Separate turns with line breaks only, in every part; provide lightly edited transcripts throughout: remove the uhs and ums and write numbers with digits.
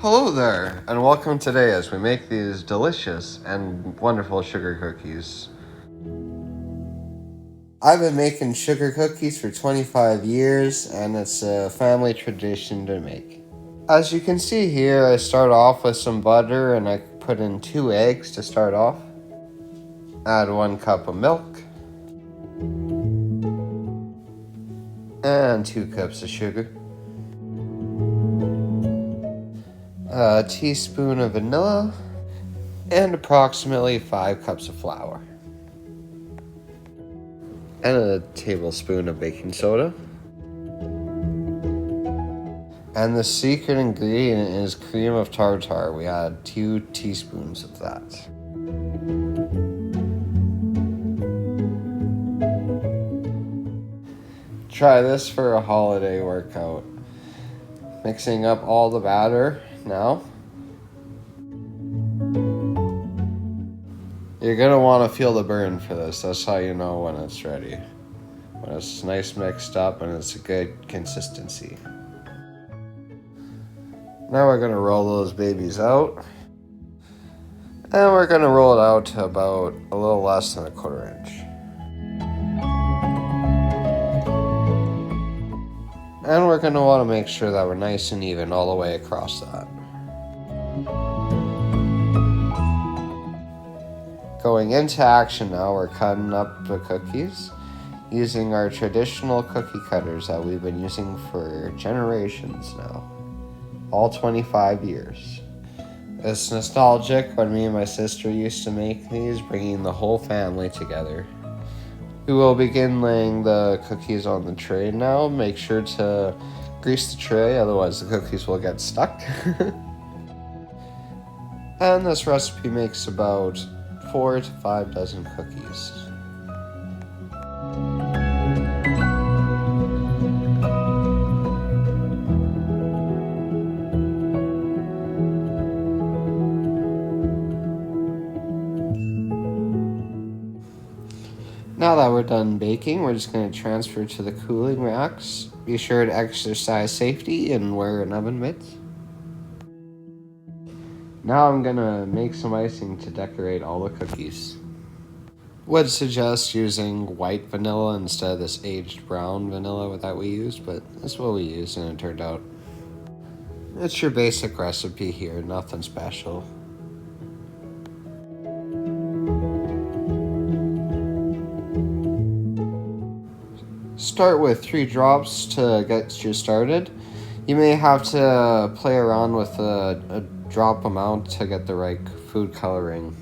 Hello there, and welcome today as we make these delicious and wonderful sugar cookies. I've been making sugar cookies for 25 years, and it's a family tradition to make. As you can see here, I start off with some butter, and I put in 2 eggs to start off. Add 1 cup of milk, and 2 cups of sugar. A teaspoon of vanilla, and approximately 5 cups of flour. And a tablespoon of baking soda. And the secret ingredient is cream of tartar. We add 2 teaspoons of that. Try this for a holiday workout. Mixing up all the batter now. You're gonna want to feel the burn for this. That's how you know when it's ready. When it's nice mixed up and it's a good consistency. Now we're gonna roll those babies out. And we're gonna roll it out to about a little less than a 1/4 inch. And we're gonna want to make sure that we're nice and even all the way across that. Going into action now, we're cutting up the cookies using our traditional cookie cutters that we've been using for generations now. All 25 years. It's nostalgic when me and my sister used to make these, bringing the whole family together. We will begin laying the cookies on the tray now. Make sure to grease the tray, otherwise the cookies will get stuck. And this recipe makes about 4 to 5 dozen cookies. Now that we're done baking, we're just going to transfer to the cooling racks. Be sure to exercise safety and wear an oven mitt. Now I'm going to make some icing to decorate all the cookies. Would suggest using white vanilla instead of this aged brown vanilla that we used, but that's what we used and it turned out. It's your basic recipe here, nothing special. Start with 3 drops to get you started. You may have to play around with a drop amount to get the right food coloring.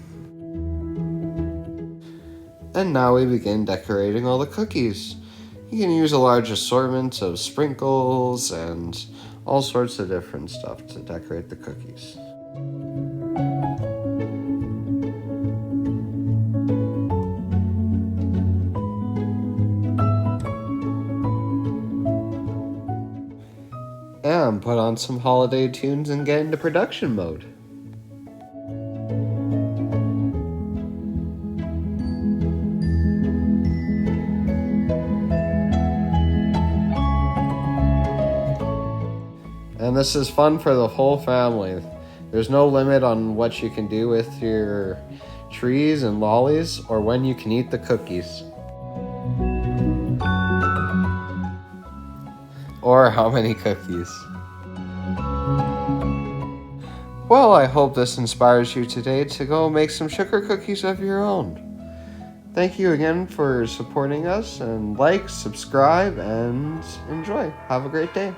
And now we begin decorating all the cookies. You can use a large assortment of sprinkles and all sorts of different stuff to decorate the cookies. And put on some holiday tunes and get into production mode. And this is fun for the whole family. There's no limit on what you can do with your trees and lollies or when you can eat the cookies. Or how many cookies. Well, I hope this inspires you today to go make some sugar cookies of your own. Thank you again for supporting us, and like, subscribe, and enjoy. Have a great day.